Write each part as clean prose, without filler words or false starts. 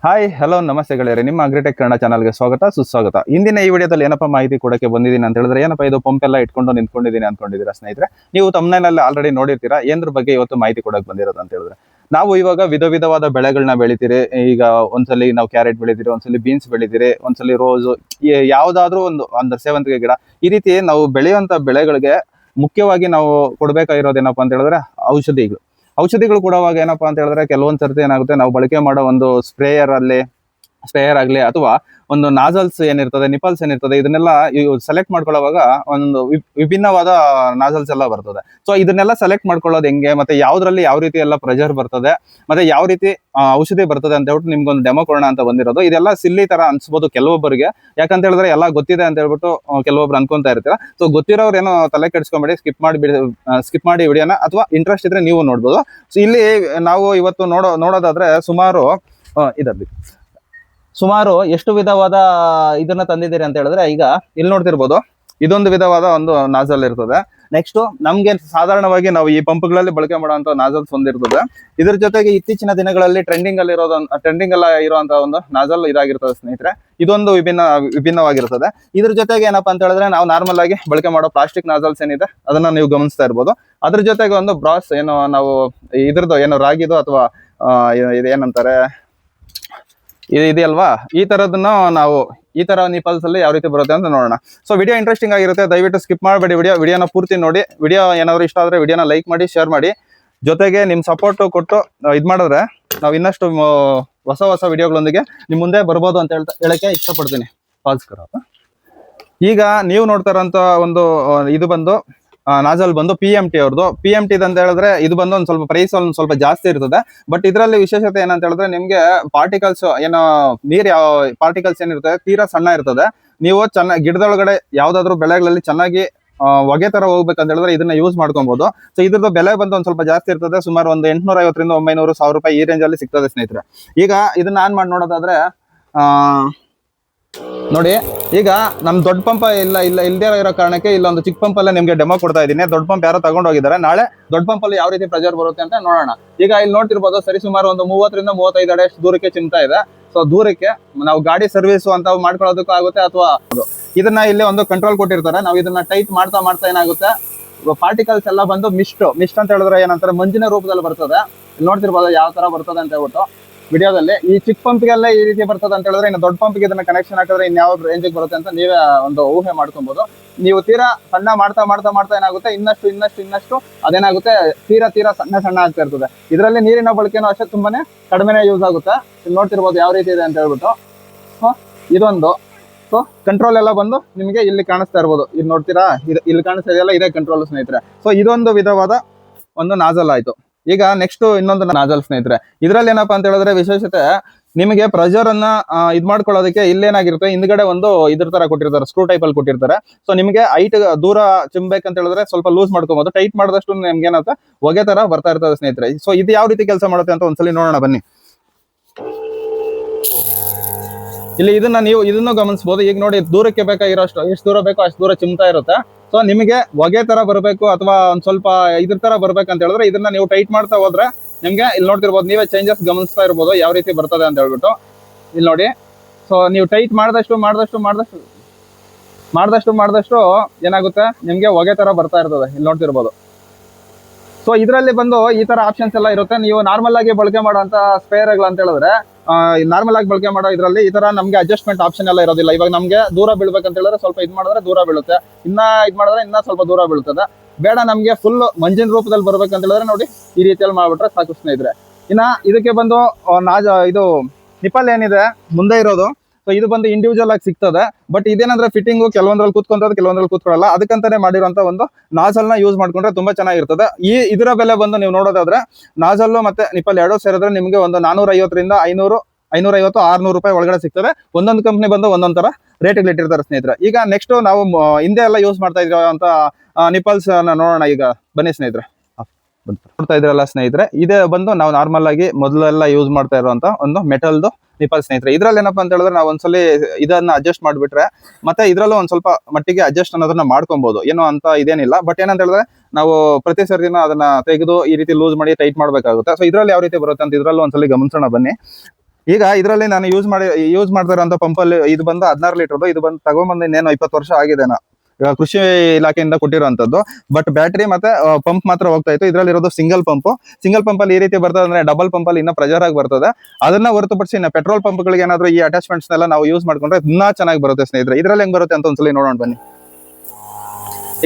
Hi hello ನಮಸ್ತೆ ಗೆಳೆಯರೆ, ನಿಮ್ಮ ಅಗ್ರಿಟೆಕ್ ಕನ್ನಡ ಚಾನಲ್ಗೆ ಸ್ವಾಗತ ಸುಸ್ವಾಗತ. ಇಂದಿನ ಈ ವಿಡಿಯೋದಲ್ಲಿ ಏನಪ್ಪ ಮಾಹಿತಿ ಕೊಡಕ್ಕೆ ಬಂದಿದ್ದೀನಿ ಅಂತ ಹೇಳಿದ್ರೆ, ಏನಪ್ಪ ಇದು ಪಂಪ್ ಎಲ್ಲ ಇಟ್ಕೊಂಡು ನಿಂತ್ಕೊಂಡಿದ್ದೀನಿ ಅನ್ಕೊಂಡಿದ್ದೀರಾ ಸ್ನೇಹಿತರೆ. ನೀವು ತಮ್ಮನೇನಲ್ಲಿ ಆಲ್ರೆಡಿ ನೋಡಿರ್ತೀರಾ. ಏನ್ರ ಬಗ್ಗೆ ಇವತ್ತು ಮಾಹಿತಿ ಕೊಡಕ್ಕೆ ಬಂದಿರೋದು ಅಂತ ಹೇಳಿದ್ರೆ, ನಾವು ಇವಾಗ ವಿಧವಾದ ಬೆಳೆಗಳನ್ನ ಬೆಳಿತೀರಿ. ಈಗ ಒಂದ್ಸಲಿ ನಾವು ಕ್ಯಾರೆಟ್ ಬೆಳಿತೀರಿ, ಒಂದ್ಸಲಿ ಬೀನ್ಸ್ ಬೆಳಿತೀರಿ, ಒಂದ್ಸಲಿ ರೋಸ್, ಯಾವ್ದಾದ್ರು ಒಂದು ಸೇವಂತಿಗೆ ಗಿಡ, ಈ ರೀತಿ ನಾವು ಬೆಳೆಯುವಂತ ಬೆಳೆಗಳಿಗೆ ಮುಖ್ಯವಾಗಿ ನಾವು ಕೊಡ್ಬೇಕಾಗಿರೋದೇನಪ್ಪ ಅಂತ ಹೇಳಿದ್ರೆ ಔಷಧಿಗಳು ಕೊಡುವಾಗ ಏನಪ್ಪಾ ಅಂತ ಹೇಳಿದ್ರೆ, ಕೆಲವೊಂದ್ ಸರ್ತಿ ಏನಾಗುತ್ತೆ, ನಾವು ಬಳಕೆ ಮಾಡೋ ಒಂದು ಸ್ಪ್ರೇಯರ್ ಆಗ್ಲಿ ಅಥವಾ ಒಂದು ನಾಜಲ್ಸ್ ಏನಿರ್ತದೆ, ನಿಪಲ್ಸ್ ಏನಿರ್ತದೆ, ಇದನ್ನೆಲ್ಲ ಸೆಲೆಕ್ಟ್ ಮಾಡ್ಕೊಳ್ಳೋವಾಗ ಒಂದು ವಿಭಿನ್ನವಾದ ನಾಜಲ್ಸ್ ಎಲ್ಲ ಬರ್ತದೆ. ಸೊ ಇದನ್ನೆಲ್ಲ ಸೆಲೆಕ್ಟ್ ಮಾಡ್ಕೊಳ್ಳೋದು ಹೆಂಗೆ, ಮತ್ತೆ ಯಾವ್ದ್ರಲ್ಲಿ ಯಾವ ರೀತಿ ಎಲ್ಲ ಪ್ರೆಷರ್ ಬರ್ತದೆ, ಮತ್ತೆ ಯಾವ ರೀತಿ ಔಷಧಿ ಬರ್ತದೆ ಅಂತ ಹೇಳ್ಬಿಟ್ಟು ನಿಮ್ಗೊಂದು ಡೆಮೋ ಕೊಡೋಣ ಅಂತ ಬಂದಿರೋದು. ಇದೆಲ್ಲ ಸಿಲ್ಲಿ ತರ ಅನ್ಸ್ಬೋದು ಕೆಲವೊಬ್ಬರಿಗೆ, ಯಾಕಂತ ಹೇಳಿದ್ರೆ ಎಲ್ಲ ಗೊತ್ತಿದೆ ಅಂತ ಹೇಳ್ಬಿಟ್ಟು ಕೆಲವೊಬ್ರು ಅನ್ಕೊಂತಾ ಇರ್ತೀರ. ಸೊ ಗೊತ್ತಿರೋರು ಏನೋ ತಲೆ ಕೆಡಿಸ್ಕೊಂಬೇಡಿ, ಸ್ಕಿಪ್ ಮಾಡಿ ವಿಡಿಯೋನ, ಅಥವಾ ಇಂಟ್ರೆಸ್ಟ್ ಇದ್ರೆ ನೀವು ನೋಡ್ಬೋದು. ಸೊ ಇಲ್ಲಿ ನಾವು ಇವತ್ತು ನೋಡೋದಾದ್ರೆ ಸುಮಾರು ಎಷ್ಟು ವಿಧವಾದ ಇದನ್ನ ತಂದಿದ್ದೀರಿ ಅಂತ ಹೇಳಿದ್ರೆ, ಈಗ ಇಲ್ಲಿ ನೋಡ್ತಿರ್ಬೋದು, ಇದೊಂದು ವಿಧವಾದ ಒಂದು ನಾಜಲ್ ಇರ್ತದೆ. ನೆಕ್ಸ್ಟ್ ನಮ್ಗೆ ಸಾಧಾರಣವಾಗಿ ನಾವು ಈ ಪಂಪ್ಗಳಲ್ಲಿ ಬಳಕೆ ಮಾಡುವಂತ ನಾಜಲ್ಸ್ ಒಂದಿರ್ತದೆ. ಇದ್ರ ಜೊತೆಗೆ ಇತ್ತೀಚಿನ ದಿನಗಳಲ್ಲಿ ಟ್ರೆಂಡಿಂಗ್ ಎಲ್ಲ ಇರುವಂತ ಒಂದು ನಾಜಲ್ ಇದಾಗಿರ್ತದೆ ಸ್ನೇಹಿತರೆ. ಇದೊಂದು ವಿಭಿನ್ನವಾಗಿರ್ತದೆ. ಇದ್ರ ಜೊತೆಗೆ ಏನಪ್ಪಾ ಅಂತ ಹೇಳಿದ್ರೆ, ನಾವು ನಾರ್ಮಲ್ ಆಗಿ ಬಳಕೆ ಮಾಡೋ ಪ್ಲಾಸ್ಟಿಕ್ ನಾಜಲ್ಸ್ ಏನಿದೆ ಅದನ್ನ ನೀವು ಗಮನಿಸ್ತಾ ಇರ್ಬೋದು. ಅದ್ರ ಜೊತೆಗೆ ಒಂದು ಬ್ರಾಸ್, ಏನೋ ನಾವು ಇದ್ರದ್ದು ಏನೋ ರಾಗಿದು ಅಥವಾ ಇದೇನಂತಾರೆ ಇದೆಯಲ್ವಾ, ಈ ತರದನ್ನ ನಾವು ಈ ತರ ನಿಪಲ್ಸ್ ಅಲ್ಲಿ ಯಾವ ರೀತಿ ಬರುತ್ತೆ ಅಂತ ನೋಡೋಣ. ಸೊ ವಿಡಿಯೋ ಇಂಟ್ರೆಸ್ಟಿಂಗ್ ಆಗಿರುತ್ತೆ, ದಯವಿಟ್ಟು ಸ್ಕಿಪ್ ಮಾಡಬೇಡಿ. ವಿಡಿಯೋನ ಪೂರ್ತಿ ನೋಡಿ. ವಿಡಿಯೋ ಏನಾದ್ರು ಇಷ್ಟ ಆದ್ರೆ ವಿಡಿಯೋನ ಲೈಕ್ ಮಾಡಿ, ಶೇರ್ ಮಾಡಿ. ಜೊತೆಗೆ ನಿಮ್ ಸಪೋರ್ಟ್ ಕೊಟ್ಟು ಮಾಡಿದ್ರೆ ನಾವು ಇನ್ನಷ್ಟು ಹೊಸ ವಿಡಿಯೋಗಳೊಂದಿಗೆ ನಿಮ್ ಮುಂದೆ ಬರ್ಬೋದು ಅಂತ ಹೇಳಕ್ಕೆ ಇಷ್ಟಪಡ್ತೀನಿ. ಪಾಸ್ಕರ ಈಗ ನೀವು ನೋಡ್ತಾ ಇರೋಂತ ಒಂದು ಇದು ಬಂದು ನಾಜಲ್ ಬಂದು PMT ಅವ್ರದ್ದು. PMT ಅಂತ ಹೇಳಿದ್ರೆ ಇದು ಬಂದು ಒಂದ್ ಸ್ವಲ್ಪ ಪ್ರೈಸ್ ಒಂದ್ ಸ್ವಲ್ಪ ಜಾಸ್ತಿ ಇರ್ತದೆ. ಬಟ್ ಇದರಲ್ಲಿ ವಿಶೇಷತೆ ಏನಂತ ಹೇಳಿದ್ರೆ, ನಿಮ್ಗೆ ಪಾರ್ಟಿಕಲ್ಸ್ ಯಾವ ಪಾರ್ಟಿಕಲ್ಸ್ ಏನಿರ್ತದೆ ತೀರಾ ಸಣ್ಣ ಇರ್ತದೆ. ನೀವು ಚೆನ್ನಾಗಿ ಗಿಡದೊಳಗಡೆ ಯಾವ್ದಾದ್ರು ಬೆಳೆಗಳಲ್ಲಿ ಚೆನ್ನಾಗಿ ಹೊಗೆ ತರ ಹೋಗ್ಬೇಕಂತ ಹೇಳಿದ್ರೆ ಇದನ್ನ ಯೂಸ್ ಮಾಡ್ಕೊಬಹುದು. ಸೊ ಇದ್ರದ್ದು ಬೆಲೆ ಬಂದು ಒಂದ್ ಸ್ವಲ್ಪ ಜಾಸ್ತಿ ಇರ್ತದೆ. ಸುಮಾರು ಒಂದು 850 ರಿಂದ 900 1000 ರೂಪಾಯಿ ಈ ರೇಂಜ್ ಅಲ್ಲಿ ಸಿಗ್ತದೆ ಸ್ನೇಹಿತರೆ. ಈಗ ಇದನ್ನ ಆನ್ ಮಾಡಿ ನೋಡೋದಾದ್ರೆ ನೋಡಿ, ಈಗ ನಮ್ ದೊಡ್ಡ ಪಂಪ್ ಇಲ್ದೇ ಇರೋ ಕಾರಣಕ್ಕೆ ಇಲ್ಲೊಂದು ಚಿಕ್ಕ ಪಂಪ್ ಅಲ್ಲೇ ನಿಮ್ಗೆ ಡೆಮೋ ಕೊಡ್ತಾ ಇದ್ದೀನಿ. ದೊಡ್ಡ ಪಂಪ್ ಯಾರೋ ತಗೊಂಡೋಗಿದ್ದಾರೆ. ನಾಳೆ ದೊಡ್ಡ ಪಂಪ್ ಅಲ್ಲಿ ಯಾವ ರೀತಿ ಪ್ರೆಷರ್ ಬರುತ್ತೆ ಅಂತ ನೋಡೋಣ. ಈಗ ಇಲ್ಲಿ ನೋಡ್ತಿರ್ಬೋದು, ಸರಿ ಸುಮಾರು ಒಂದು 30 ರಿಂದ 35 ಅಡಿ ದೂರಕ್ಕೆ ಚಿಮ್ತಾ ಇದೆ. ಸೊ ದೂರಕ್ಕೆ ನಾವು ಗಾಡಿ ಸರ್ವಿಸ್ ಅಂತ ಮಾಡ್ಕೊಳ್ಳೋದಕ್ಕೂ ಆಗುತ್ತೆ. ಅಥವಾ ಇದನ್ನ ಇಲ್ಲಿ ಒಂದು ಕಂಟ್ರೋಲ್ ಕೊಟ್ಟಿರ್ತಾರೆ. ನಾವು ಇದನ್ನ ಟೈಟ್ ಮಾಡ್ತಾ ಏನಾಗುತ್ತೆ, ಪಾರ್ಟಿಕಲ್ಸ್ ಎಲ್ಲ ಬಂದು ಮಿಸ್ಟ್ ಅಂತ ಹೇಳಿದ್ರೆ ಏನಂತಾರೆ, ಮಂಜಿನ ರೂಪದಲ್ಲಿ ಬರ್ತದೆ. ನೋಡ್ತಿರ್ಬೋದು ಯಾವ ತರ ಬರ್ತದೆ ಅಂತ ಹೇಳ್ಬಿಟ್ಟು ವಿಡಿಯೋದಲ್ಲಿ. ಈ ಚಿಕ್ಕ ಪಂಪ್ಗೆಲ್ಲ ಈ ರೀತಿ ಬರ್ತದೆ ಅಂತ ಹೇಳಿದ್ರೆ, ಇನ್ನು ದೊಡ್ಡ ಪಂಪ್ಗೆ ಇದನ್ನ ಕನೆಕ್ಷನ್ ಹಾಕಿದ್ರೆ ಇನ್ಯಾವ ರೇಂಜಿಗೆ ಬರುತ್ತೆ ಅಂತ ನೀವೇ ಒಂದು ಊಹೆ ಮಾಡ್ಕೊಬಹುದು. ನೀವು ತೀರಾ ಸಣ್ಣ ಮಾಡ್ತಾ ಏನಾಗುತ್ತೆ, ಇನ್ನಷ್ಟು ಅದೇನಾಗುತ್ತೆ, ತೀರಾ ಸಣ್ಣ ಆಗ್ತಾ ಇರ್ತದೆ. ಇದರಲ್ಲಿ ನೀರಿನ ಬಳಕೆನೂ ಅಷ್ಟೇ ತುಂಬಾನೇ ಕಡಿಮೆನೇ ಯೂಸ್ ಆಗುತ್ತೆ. ನೋಡ್ತಿರ್ಬೋದು ಯಾವ ರೀತಿ ಇದೆ ಅಂತ ಹೇಳ್ಬಿಟ್ಟು. ಇದೊಂದು ಕಂಟ್ರೋಲ್ ಎಲ್ಲ ಬಂದು ನಿಮಗೆ ಇಲ್ಲಿ ಕಾಣಿಸ್ತಾ ಇರ್ಬೋದು. ಇದು ನೋಡ್ತೀರಾ, ಇಲ್ಲಿ ಕಾಣಿಸ್ತಾ ಇದೆಯಲ್ಲ, ಇದೇ ಕಂಟ್ರೋಲ್ ಸ್ನೇಹಿತರೆ. ಸೊ ಇದೊಂದು ವಿಧವಾದ ಒಂದು ನಾಜಲ್ ಆಯ್ತು. ಈಗ ನೆಕ್ಸ್ಟ್ ಇನ್ನೊಂದು ನಾಜಲ್ ಸ್ನೇಹಿತರೆ. ಇದ್ರಲ್ಲಿ ಏನಪ್ಪಾ ಅಂತ ಹೇಳಿದ್ರೆ ವಿಶೇಷತೆ, ನಿಮಗೆ ಪ್ರೆಷರ್ ಅನ್ನ ಮಾಡ್ಕೊಳ್ಳೋದಕ್ಕೆ ಇಲ್ಲೇನಾಗಿರುತ್ತೆ, ಹಿಂದ್ಗಡೆ ಒಂದು ಇದ್ರ ತರ ಕೊಟ್ಟಿರ್ತಾರೆ, ಸ್ಕ್ರೂ ಟೈಪ್ ಅಲ್ಲಿ ಕೊಟ್ಟಿರ್ತಾರೆ. ಸೊ ನಿಮಗೆ ಹೈಟ್ ದೂರ ಚಿಮ್ಬೇಕಂತ ಹೇಳಿದ್ರೆ ಸ್ವಲ್ಪ ಲೂಸ್ ಮಾಡ್ಕೊಬಹುದು. ಟೈಟ್ ಮಾಡಿದಷ್ಟು ನಿಮ್ಗೆ ಏನಾಗುತ್ತೆ, ಹೊಗೆ ತರ ಬರ್ತಾ ಇರ್ತದೆ ಸ್ನೇಹಿತರೆ. ಸೊ ಇದು ಯಾವ ರೀತಿ ಕೆಲಸ ಮಾಡುತ್ತೆ ಅಂತ ಒಂದ್ಸಲಿ ನೋಡೋಣ ಬನ್ನಿ. ಇಲ್ಲಿ ಇದನ್ನು ಗಮನಿಸಬಹುದು. ಈಗ ನೋಡಿ, ದೂರಕ್ಕೆ ಬೇಕಾಗಿರೋಷ್ಟು ಎಷ್ಟು ದೂರ ಬೇಕೋ ಅಷ್ಟು ದೂರ ಚಿಮ್ತಾ ಇರುತ್ತೆ. ಸೊ ನಿಮಗೆ ಹೊಗೆ ತರ ಬರಬೇಕು ಅಥವಾ ಒಂದ್ ಸ್ವಲ್ಪ ಇದ್ರ ತರ ಬರ್ಬೇಕಂತ ಹೇಳಿದ್ರೆ ಇದನ್ನ ನೀವು ಟೈಟ್ ಮಾಡ್ತಾ ಹೋದ್ರೆ ನಿಮ್ಗೆ ಇಲ್ಲಿ ನೋಡ್ತಿರ್ಬೋದು, ನೀವೇ ಚೇಂಜಸ್ ಗಮನಿಸ್ತಾ ಇರ್ಬೋದು ಯಾವ ರೀತಿ ಬರ್ತದೆ ಅಂತ ಹೇಳ್ಬಿಟ್ಟು. ಇಲ್ಲಿ ನೋಡಿ, ಸೊ ನೀವು ಟೈಟ್ ಮಾಡಿದಷ್ಟು ಏನಾಗುತ್ತೆ, ನಿಮ್ಗೆ ಹೊಗೆ ತರ ಬರ್ತಾ ಇರ್ತದೆ. ಇಲ್ಲಿ ನೋಡ್ತಿರ್ಬೋದು. ಸೊ ಇದರಲ್ಲಿ ಬಂದು ಈ ತರ ಆಪ್ಷನ್ಸ್ ಎಲ್ಲ ಇರುತ್ತೆ. ನೀವು ನಾರ್ಮಲ್ ಆಗಿ ಬಳಕೆ ಮಾಡುವಂತ ಸ್ಪೇರ್ಗಳು ಅಂತ ಹೇಳಿದ್ರೆ, ನಾರ್ಮಲ್ ಆಗಿ ಬಳಕೆ ಮಾಡೋ ಇದರಲ್ಲಿ ಈ ತರ ನಮ್ಗೆ ಅಡ್ಜಸ್ಟ್ಮೆಂಟ್ ಆಪ್ಷನ್ ಎಲ್ಲ ಇರೋದಿಲ್ಲ. ಇವಾಗ ನಮ್ಗೆ ದೂರ ಬೀಳ್ಬೇಕಂತ ಹೇಳಿದ್ರೆ ಸ್ವಲ್ಪ ಮಾಡಿದ್ರೆ ದೂರ ಬೀಳುತ್ತೆ, ಮಾಡಿದ್ರೆ ಇನ್ನ ಸ್ವಲ್ಪ ದೂರ ಬೀಳ್ತದೆ. ಬೇಡ ನಮ್ಗೆ ಫುಲ್ ಮಂಜಿನ ರೂಪದಲ್ಲಿ ಬರ್ಬೇಕಂತ ಹೇಳಿದ್ರೆ ನೋಡಿ, ಈ ರೀತಿಯಲ್ಲಿ ಮಾಡ್ಬಿಟ್ರೆ ಸಾಕು ಸ್ನೇಹಿತರೆ. ಇನ್ನ ಇದಕ್ಕೆ ಬಂದು ಇದು ನಿಪಲ್ ಏನಿದೆ ಮುಂದೆ ಇರೋದು, ಸೊ ಇದು ಬಂದು ಇಂಡಿವಿಜುವಲ್ ಆಗಿ ಸಿಗ್ತದೆ. But ಇದೇನಂದ್ರೆ fitting ಕೆಲವೊಂದ್ರಲ್ಲಿ ಕೂತ್ಕೊಂತದ್ದು, ಕೆಲವೊಂದ್ರಲ್ಲಿ ಕೂತ್ಕೊಳ್ಳಲ್ಲ. ಅದಕ್ಕಂತಾನೆ ಮಾಡಿರುವಂತ ಒಂದು ನಾಜಲ್ ನ ಯೂಸ್ ಮಾಡ್ಕೊಂಡ್ರೆ ತುಂಬಾ ಚೆನ್ನಾಗಿರ್ತದೆ. ಇದರ ಬೆಲೆ ಬಂದು ನೀವು ನೋಡೋದಾದ್ರೆ, ನಾಜಲ್ಲು ಮತ್ತೆ ನಿಪಲ್ ಎರಡೂ ಸೇರಿದ್ರೆ ನಿಮ್ಗೆ ಒಂದು 450 ರಿಂದ 550 600 ರೂಪಾಯಿ ಒಳಗಡೆ ಸಿಗ್ತದೆ. ಒಂದೊಂದು ಕಂಪ್ನಿ ಬಂದು ಒಂದೊಂದ್ ತರ ರೇಟ್ಗಳು ಇಟ್ಟಿರ್ತಾರೆ ಸ್ನೇಹಿತರೆ. ಈಗ ನೆಕ್ಸ್ಟ್ ನಾವು ಹಿಂದೆ ಎಲ್ಲ ಯೂಸ್ ಮಾಡ್ತಾ ಇರೋಂತ ನಿಪಲ್ಸ್ ನೋಡೋಣ. ಈಗ ಬನ್ನಿ ಸ್ನೇಹಿತರೆ, ನೋಡ್ತಾ ಇದ್ರಲ್ಲ ಸ್ನೇಹಿತರೆ, ಇದೇ ಬಂದು ನಾವು ನಾರ್ಮಲ್ ಆಗಿ ಮೊದಲೆಲ್ಲ ಯೂಸ್ ಮಾಡ್ತಾ ಇರುವಂತ ಒಂದು ಮೆಟಲ್ದು ನಿಪಲ್ ಸ್ನೇಹಿತರೆ. ಇದ್ರಲ್ಲಿ ಏನಪ್ಪಾ ಅಂತ ಹೇಳಿದ್ರೆ, ನಾವು ಒಂದ್ಸಲಿ ಇದನ್ನ ಅಡ್ಜಸ್ಟ್ ಮಾಡ್ಬಿಟ್ರೆ ಮತ್ತೆ ಇದ್ರಲ್ಲೂ ಒಂದ್ ಸ್ವಲ್ಪ ಮಟ್ಟಿಗೆ ಅಡ್ಜಸ್ಟ್ ಅನ್ನೋದನ್ನ ಮಾಡ್ಕೊಬಹುದು, ಏನೋ ಅಂತ ಇದೇನಿಲ್ಲ. ಬಟ್ ಏನಂತ ಹೇಳಿದ್ರೆ, ನಾವು ಪ್ರತಿ ಸರ್ತಿನ ಅದನ್ನ ತೆಗೆದು ಈ ರೀತಿ ಲೂಸ್ ಮಾಡಿ ಟೈಟ್ ಮಾಡ್ಬೇಕಾಗುತ್ತೆ. ಸೊ ಇದ್ರಲ್ಲಿ ಯಾವ ರೀತಿ ಬರುತ್ತೆ ಅಂತ ಇದ್ರಲ್ಲೂ ಒಂದ್ಸಲಿ ಗಮನಿಸೋಣ ಬನ್ನಿ. ಈಗ ಇದರಲ್ಲಿ ನಾನು ಯೂಸ್ ಮಾಡ್ತಾ ಇರೋಂಥ ಪಂಪಲ್ಲಿ ಇದು ಬಂದು 16 ಲೀಟರ್ದು. ಇದು ಬಂದು ತಗೊಂಡ್ಬಂದು ಇನ್ನೇನು 20 ವರ್ಷ ಆಗಿದೆ ಕೃಷಿ ಇಲಾಖೆಯಿಂದ ಕೊಟ್ಟಿರುವಂತದ್ದು. ಬಟ್ ಬ್ಯಾಟ್ರಿ ಮತ್ತೆ ಪಂಪ್ ಮಾತ್ರ ಹೋಗ್ತಾ ಇತ್ತು. ಇದರಲ್ಲಿ ಇರೋದು ಸಿಂಗಲ್ ಪಂಪ್ ಅಲ್ಲಿ ಈ ರೀತಿ ಬರ್ತದೆ ಅಂದ್ರೆ ಡಬಲ್ ಪಂಪ್ ಅಲ್ಲಿ ಇನ್ನ ಪ್ರೆಜರ್ ಆಗಿ ಬರ್ತದೆ. ಅದನ್ನ ಹೊರತುಪಡಿಸಿ ಇನ್ನ ಪೆಟ್ರೋಲ್ ಪಂಪ್ ಗಳಿಗೆ ಏನಾದ್ರು ಈ ಅಟ್ಯಾಚ್ಮೆಂಟ್ಸ್ ಎಲ್ಲ ನಾವು ಯೂಸ್ ಮಾಡ್ಕೊಂಡ್ರೆ ಇನ್ನೂ ಚೆನ್ನಾಗಿ ಬರುತ್ತೆ ಸ್ನೇಹಿತರೆ. ಇದ್ರಲ್ಲಿ ಹೆಂಗ್ ಬರುತ್ತೆ ಅಂತ ಒಂದ್ಸಲಿ ನೋಡೋಣ ಬನ್ನಿ.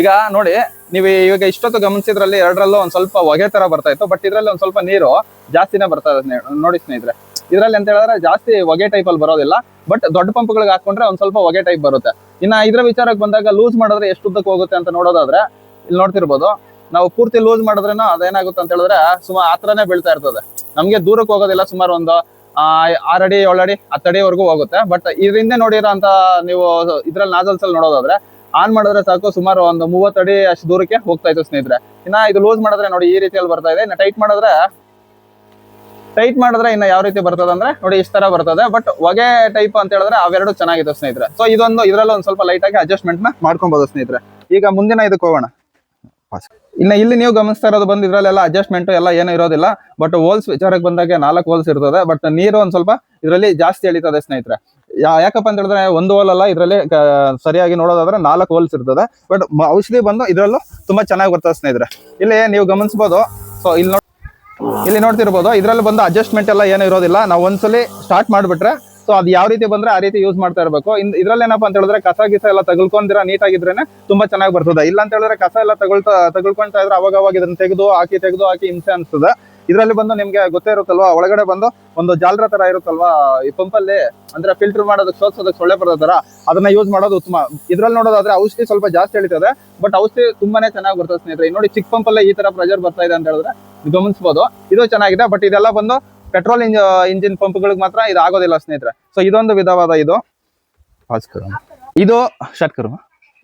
ಈಗ ನೋಡಿ, ನೀವು ಇವಾಗ ಇಷ್ಟೊತ್ತು ಗಮನಿಸಿದ್ರಲ್ಲಿ ಎರಡರಲ್ಲೂ ಒಂದ್ ಸ್ವಲ್ಪ ಹೊಗೆ ತರ ಬರ್ತಾ ಇತ್ತು. ಬಟ್ ಇದ್ರಲ್ಲಿ ಒಂದ್ ಸ್ವಲ್ಪ ನೀರು ಜಾಸ್ತಿನೇ ಬರ್ತಾ ಇದೆ ನೋಡಿ ಸ್ನೇಹಿತರೆ. ಇದ್ರಲ್ಲಿ ಅಂತ ಹೇಳಿದ್ರೆ ಜಾಸ್ತಿ ಹೊಗೆ ಟೈಪ್ ಅಲ್ಲಿ ಬರೋದಿಲ್ಲ. ಬಟ್ ದೊಡ್ಡ ಪಂಪ್ಗಳಿಗೆ ಹಾಕೊಂಡ್ರೆ ಒಂದ್ ಸ್ವಲ್ಪ ಹೊಗೆ ಟೈಪ್ ಬರುತ್ತೆ. ಇನ್ನ ಇದ್ರ ವಿಚಾರಕ್ಕೆ ಬಂದಾಗ ಲೂಸ್ ಮಾಡಿದ್ರೆ ಎಷ್ಟು ಉದ್ದಕ್ಕೆ ಹೋಗುತ್ತೆ ಅಂತ ನೋಡೋದಾದ್ರೆ ಇಲ್ಲಿ ನೋಡ್ತಿರ್ಬೋದು. ನಾವು ಪೂರ್ತಿ ಲೂಸ್ ಮಾಡಿದ್ರೇನು ಅದೇನಾಗುತ್ತೆ ಅಂತ ಹೇಳಿದ್ರೆ ಸುಮಾರು ಹತ್ರನೇ ಬೀಳ್ತಾ ಇರ್ತದೆ. ನಮ್ಗೆ ದೂರಕ್ಕೆ ಹೋಗೋದಿಲ್ಲ. ಸುಮಾರು ಒಂದು 6 ಅಡಿ 7 ಅಡಿ 10 ಅಡಿವರೆಗೂ ಹೋಗುತ್ತೆ. ಬಟ್ ಇದರಿಂದ ನೋಡಿರೋ ಅಂತ ನೀವು ಇದ್ರಲ್ಲಿ ನಾಜಲ್ಸ್ ಅಲ್ಲಿ ನೋಡೋದಾದ್ರೆ ಆನ್ ಮಾಡಿದ್ರೆ ಸಾಕು ಸುಮಾರು ಒಂದು 30 ಅಡಿ ಅಷ್ಟು ದೂರಕ್ಕೆ ಹೋಗ್ತಾ ಇತ್ತು ಸ್ನೇಹಿತರೆ. ಇನ್ನ ಇದು ಲೂಸ್ ಮಾಡಿದ್ರೆ ನೋಡಿ ಈ ರೀತಿಯಲ್ಲಿ ಬರ್ತಾ ಇದೆ. ಇನ್ನ ಟೈಟ್ ಮಾಡಿದ್ರೆ ಇನ್ನ ಯಾವ ರೀತಿ ಬರ್ತದೆ ಅಂದ್ರೆ ನೋಡಿ ಇಷ್ಟ ತರ ಬರ್ತದೆ. ಬಟ್ ಹೊಗೆ ಟೈಪ್ ಅಂತ ಹೇಳಿದ್ರೆ ಅವೆರಡು ಚೆನ್ನಾಗಿದೆ ಸ್ನೇಹಿತರೆ. ಸೊ ಇದ್ರಲ್ಲಿ ಒಂದ್ ಸ್ವಲ್ಪ ಲೈಟ್ ಆಗಿ ಅಡ್ಜಸ್ಟ್ಮೆಂಟ್ ನ ಮಾಡ್ಕೊಬಹುದು ಸ್ನೇಹಿತರೆ. ಈಗ ಮುಂದಿನ ಇದಕ್ಕೆ ಹೋಗೋಣ. ಇನ್ನ ಇಲ್ಲಿ ನೀವು ಗಮನಿಸ್ತಾ ಇರೋದು ಬಂದು ಇದ್ರಲ್ಲೆಲ್ಲ ಅಡ್ಜಸ್ಟ್ಮೆಂಟ್ ಎಲ್ಲ ಏನೂ ಇರೋದಿಲ್ಲ. ಬಟ್ ಹೋಲ್ಸ್ ವಿಚಾರಕ್ಕೆ ಬಂದಾಗ 4 ಹೋಲ್ಸ್ ಇರ್ತದೆ. ಬಟ್ ನೀರು ಒಂದ್ ಸ್ವಲ್ಪ ಇದರಲ್ಲಿ ಜಾಸ್ತಿ ಎಳಿತದೆ ಸ್ನೇಹಿತರೆ. ಯಾಕಪ್ಪ ಅಂತ ಹೇಳಿದ್ರೆ ಒಂದು ಹೋಲ್ ಅಲ್ಲ, ಇದರಲ್ಲಿ ಸರಿಯಾಗಿ ನೋಡೋದಾದ್ರೆ 4 ಹೋಲ್ಸ್ ಇರ್ತದೆ. ಬಟ್ ಔಷಧಿ ಬಂದು ಇದ್ರಲ್ಲೂ ತುಂಬಾ ಚೆನ್ನಾಗಿ ಬರ್ತದೆ ಸ್ನೇಹಿತರೆ. ಇಲ್ಲಿ ನೀವು ಗಮನಿಸಬಹುದು. ಸೊ ಇಲ್ಲಿ ನೋಡ್ತಿರ್ಬೋದು, ಇದ್ರಲ್ಲಿ ಬಂದು ಅಡ್ಜಸ್ಟ್ಮೆಂಟ್ ಎಲ್ಲ ಏನು ಇರೋದಿಲ್ಲ. ನಾವು ಒಂದ್ಸಲಿ ಸ್ಟಾರ್ಟ್ ಮಾಡ್ಬಿಟ್ರೆ ಸೊ ಅದು ಯಾವ ರೀತಿ ಬಂದ್ರೆ ಆ ರೀತಿ ಯೂಸ್ ಮಾಡ್ತಾ ಇರಬೇಕು. ಇದ್ರಲ್ಲಿ ಏನಪ್ಪಾ ಅಂತ ಹೇಳಿದ್ರೆ ಕಸ ಗಿಸ ಎಲ್ಲ ತಗೊಳ್ಕೊಂಡಿರ ನೀಟಾಗಿದ್ರೇನೆ ತುಂಬಾ ಚೆನ್ನಾಗಿ ಬರ್ತದೆ. ಇಲ್ಲ ಅಂತ ಹೇಳಿದ್ರೆ ಕಸ ಎಲ್ಲ ತಗೊಳ್ಕೊಂತಾ ಇದ್ರೆ ಅವಾಗ ಇದನ್ನ ತೆಗೆದು ಹಾಕಿ ಹಿಂಸೆ ಅನ್ಸ್ತದೆ. ಇದರಲ್ಲಿ ಬಂದು ನಿಮ್ಗೆ ಗೊತ್ತೇ ಇರುತ್ತಲ್ವಾ, ಒಳಗಡೆ ಬಂದು ಒಂದು ಜಾಲರ ತರ ಇರುತ್ತಲ್ವಾ ಈ ಪಂಪಲ್ಲಿ, ಅಂದ್ರೆ ಫಿಲ್ಟರ್ ಮಾಡೋದಕ್ಕೆ ಸೋಸೋದಕ್ಕೆ ಸೊಳ್ಳೆ ಬರೋ ತರ, ಅದನ್ನ ಯೂಸ್ ಮಾಡೋದು ಉತ್ತಮ. ಇದ್ರಲ್ಲಿ ನೋಡೋದಾದ್ರೆ ಔಷಧಿ ಸ್ವಲ್ಪ ಜಾಸ್ತಿ ಎಳಿತದೆ. ಬಟ್ ಔಷಧಿ ತುಂಬಾನೇ ಚೆನ್ನಾಗಿ ಬರ್ತದೆ ಸ್ನೇಹಿತರೆ. ನೋಡಿ ಚಿಕ್ಕ ಪಂಪಲ್ಲೇ ಈ ತರ ಪ್ರೆಜರ್ ಬರ್ತಾ ಇದೆ ಅಂತ ಹೇಳಿದ್ರೆ ಗಮನಿಸಬಹುದು. ಇದು ಚೆನ್ನಾಗಿದೆ. ಬಟ್ ಇದೆಲ್ಲ ಬಂದು ಪೆಟ್ರೋಲ್ ಇಂಜಿನ್ ಪಂಪ್ಗಳಿಗೆ ಮಾತ್ರ ಇದು ಆಗೋದಿಲ್ಲ ಸ್ನೇಹಿತರೆ. ಸೊ ಇದೊಂದು ವಿಧವಾದ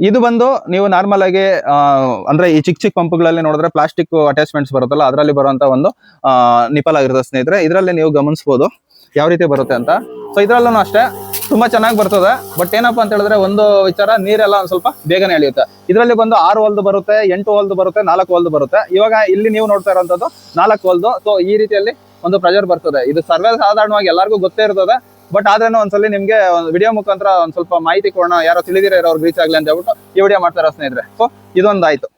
ಇದು ಬಂದು ನೀವು ನಾರ್ಮಲ್ ಆಗಿ ಅಂದ್ರೆ ಈ ಚಿಕ್ಕ ಪಂಪ್ಗಳಲ್ಲಿ ನೋಡಿದ್ರೆ ಪ್ಲಾಸ್ಟಿಕ್ ಅಟ್ಯಾಚ್ಮೆಂಟ್ಸ್ ಬರುತ್ತಲ್ಲ, ಅದರಲ್ಲಿ ಬರುವಂತ ಒಂದು ನಿಪಲ್ ಆಗಿರುತ್ತೆ ಸ್ನೇಹಿತರೆ. ಇದರಲ್ಲಿ ನೀವು ಗಮನಿಸಬಹುದು ಯಾವ ರೀತಿ ಬರುತ್ತೆ ಅಂತ. ಸೊ ಇದ್ರಲ್ಲೂ ಅಷ್ಟೇ ತುಂಬಾ ಚೆನ್ನಾಗಿ ಬರ್ತದೆ. ಬಟ್ ಏನಪ್ಪಾ ಅಂತ ಹೇಳಿದ್ರೆ ಒಂದು ವಿಚಾರ, ನೀರೆಲ್ಲ ಒಂದ್ ಸ್ವಲ್ಪ ಬೇಗನೆ ಎಳೆಯುತ್ತೆ. ಇದರಲ್ಲಿ ಬಂದು 6 ಹೋಲ್ದು ಬರುತ್ತೆ, 8 ಹೋಲ್ದು ಬರುತ್ತೆ, 4 ಹೋಲ್ದು ಬರುತ್ತೆ. ಇವಾಗ ಇಲ್ಲಿ ನೀವು ನೋಡ್ತಾ ಇರೋಂಥದ್ದು 4 ಹೋಲ್ದು. ಸೊ ಈ ರೀತಿಯಲ್ಲಿ ಒಂದು ಪ್ರೆಜರ್ ಬರ್ತದೆ. ಇದು ಸರ್ವೇ ಸಾಧಾರಣವಾಗಿ ಎಲ್ಲರಿಗೂ ಗೊತ್ತೇ ಇರ್ತದೆ. ಬಟ್ ಆದ್ರೇನು ಒಂದ್ಸಲಿ ನಿಮ್ಗೆ ವಿಡಿಯೋ ಮುಖಾಂತರ ಒಂದ್ ಸ್ವಲ್ಪ ಮಾಹಿತಿ ಕೊಡೋಣ, ಯಾರೋ ತಿಳಿದಿರೋ ಇರೋರ್ಗೆ ರೀಚ್ ಆಗ್ಲಿ ಅಂತ ಹೇಳ್ಬಿಟ್ಟು ಈ ವಿಡಿಯೋ ಮಾಡ್ತಾರ ಸ್ನೇಹಿತರೆ. ಸೊ ಇದೊಂದಾಯ್ತು.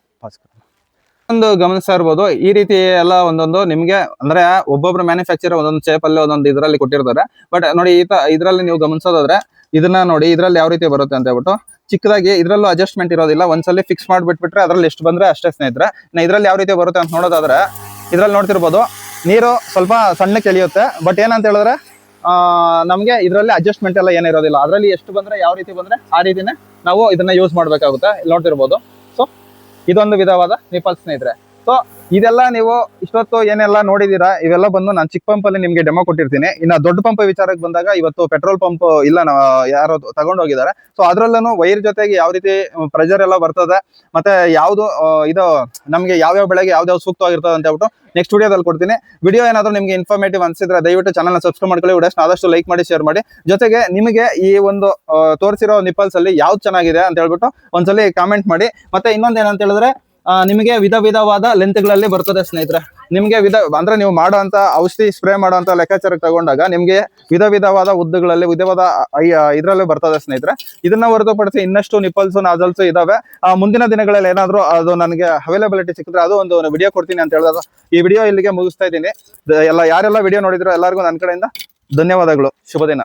ಒಂದು ಗಮನಿಸ್ತಾ ಇರ್ಬೋದು, ಈ ರೀತಿ ಎಲ್ಲ ಒಂದೊಂದು ನಿಮ್ಗೆ ಅಂದ್ರೆ ಒಬ್ಬೊಬ್ರು ಮ್ಯಾನುಫ್ಯಾಕ್ಚರ್ ಒಂದೊಂದು ಶೇಪ್ ಅಲ್ಲಿ ಒಂದೊಂದು ಇದರಲ್ಲಿ ಕೊಟ್ಟಿರ್ತಾರೆ. ಬಟ್ ನೋಡಿ ಇದರಲ್ಲಿ ನೀವು ಗಮನಿಸೋದಾದ್ರೆ ಇದನ್ನ ನೋಡಿ ಇದ್ರಲ್ಲಿ ಯಾವ ರೀತಿ ಬರುತ್ತೆ ಅಂತ ಹೇಳ್ಬಿಟ್ಟು ಚಿಕ್ಕದಾಗಿ, ಇದ್ರಲ್ಲೂ ಅಡ್ಜಸ್ಟ್ಮೆಂಟ್ ಇರೋದಿಲ್ಲ. ಒಂದ್ಸಲಿ ಫಿಕ್ಸ್ ಮಾಡ್ಬಿಟ್ಬಿಟ್ರೆ ಅದ್ರಲ್ಲಿ ಎಷ್ಟು ಬಂದ್ರೆ ಅಷ್ಟೇ ಸ್ನೇಹಿತರೆ. ಇದ್ರಲ್ಲಿ ಯಾವ ರೀತಿ ಬರುತ್ತೆ ಅಂತ ನೋಡೋದಾದ್ರೆ ಇದ್ರಲ್ಲಿ ನೋಡ್ತಿರ್ಬೋದು ನೀರು ಸ್ವಲ್ಪ ಸಣ್ಣಕ್ಕೆ ಎಳೆಯುತ್ತೆ. ಬಟ್ ಏನಂತ ಹೇಳಿದ್ರೆ ನಮ್ಗೆ ಇದರಲ್ಲಿ ಅಡ್ಜಸ್ಟ್ಮೆಂಟ್ ಎಲ್ಲ ಏನಿರೋದಿಲ್ಲ. ಅದರಲ್ಲಿ ಎಷ್ಟು ಬಂದ್ರೆ ಯಾವ ರೀತಿ ಬಂದ್ರೆ ಆ ರೀತಿನೇ ನಾವು ಇದನ್ನ ಯೂಸ್ ಮಾಡ್ಬೇಕಾಗುತ್ತೆ. ಇಲ್ಲಿ ನೋಡ್ತಿರ್ಬೋದು. ಸೊ ಇದೊಂದು ವಿಧವಾದ ನಿಪಲ್ ಸ್ನೇಹಿತರೆ. ಸೊ ಇದೆಲ್ಲ ನೀವು ಇಷ್ಟೊತ್ತು ಏನೆಲ್ಲ ನೋಡಿದೀರಾ, ಇವೆಲ್ಲ ಬಂದು ನಾನು ಚಿಕ್ಕ ಪಂಪ್ ಅಲ್ಲಿ ನಿಮ್ಗೆ ಡೆಮೋ ಕೊಟ್ಟಿರ್ತೀನಿ. ಇನ್ನ ದೊಡ್ಡ ಪಂಪ್ ವಿಚಾರಕ್ಕೆ ಬಂದಾಗ ಇವತ್ತು ಪೆಟ್ರೋಲ್ ಪಂಪ್ ಇಲ್ಲ, ಯಾರೋ ತಗೊಂಡೋಗಿದ್ದಾರೆ. ಸೊ ಅದ್ರಲ್ಲೂ ವೈರ್ ಜೊತೆಗೆ ಯಾವ ರೀತಿ ಪ್ರೆಷರ್ ಎಲ್ಲ ಬರ್ತದೆ, ಮತ್ತೆ ಯಾವ್ದು ಇದು ನಮ್ಗೆ ಯಾವ್ಯಾವ ಬೆಳೆಗೆ ಯಾವ್ದಾವ್ ಸೂಕ್ತವಾಗಿರ್ತದೆ ಅಂತ ಹೇಳ್ಬಿಟ್ಟು ನೆಕ್ಸ್ಟ್ ವಿಡಿಯೋದಲ್ಲಿ ಕೊಡ್ತೀನಿ. ವಿಡಿಯೋ ಏನಾದ್ರು ನಿಮ್ಗೆ ಇನ್ಫಾರ್ಮೇಟಿವ್ ಅನ್ಸಿದ್ರೆ ದಯವಿಟ್ಟು ಚಾನಲ್ ಸಬ್ಸ್ಕ್ರೈಬ್ ಮಾಡ್ಕೊಳ್ಳಿ. ವಿಡಿಯೋಸ್ನ ಆದಷ್ಟು ಲೈಕ್ ಮಾಡಿ, ಶೇರ್ ಮಾಡಿ. ಜೊತೆಗೆ ನಿಮಗೆ ಈ ಒಂದು ತೋರಿಸಿರೋ ನಿಪಲ್ಸ್ ಅಲ್ಲಿ ಯಾವ್ದು ಚೆನ್ನಾಗಿದೆ ಅಂತ ಹೇಳ್ಬಿಟ್ಟು ಒಂದ್ಸಲಿ ಕಾಮೆಂಟ್ ಮಾಡಿ. ಮತ್ತೆ ಇನ್ನೊಂದ್ ಏನಂತ ಹೇಳಿದ್ರೆ ನಿಮಗೆ ವಿಧವಾದ ಲೆಂತ್ಗಳಲ್ಲಿ ಬರ್ತದೆ ಸ್ನೇಹಿತರೆ. ನಿಮ್ಗೆ ಅಂದ್ರೆ ನೀವು ಮಾಡುವಂತ ಔಷಧಿ ಸ್ಪ್ರೇ ಮಾಡುವಂತ ಲೆಕ್ಕಾಚಾರಕ್ಕೆ ತಗೊಂಡಾಗ ನಿಮ್ಗೆ ವಿಧವಾದ ಉದ್ದಗಳಲ್ಲಿ ವಿಧವಾದ ಇದ್ರಲ್ಲಿ ಬರ್ತದೆ ಸ್ನೇಹಿತರೆ. ಇದನ್ನ ಹೊರತುಪಡಿಸಿ ಇನ್ನಷ್ಟು ನಿಪಲ್ಸ್ ನಾಜಲ್ಸ್ ಇದಾವೆ. ಮುಂದಿನ ದಿನಗಳಲ್ಲಿ ಏನಾದ್ರು ಅದು ನನಗೆ ಅವೈಲಬಿಲಿಟಿ ಸಿಕ್ಕಿದ್ರೆ ಅದು ಒಂದು ವಿಡಿಯೋ ಕೊಡ್ತೀನಿ ಅಂತ ಹೇಳಿದಾಗ ಈ ವಿಡಿಯೋ ಇಲ್ಲಿಗೆ ಮುಗಿಸ್ತಾ ಇದ್ದೀನಿ. ಯಾರೆಲ್ಲ ವಿಡಿಯೋ ನೋಡಿದ್ರು ಎಲ್ಲರಿಗೂ ನನ್ನ ಕಡೆಯಿಂದ ಧನ್ಯವಾದಗಳು. ಶುಭ ದಿನ.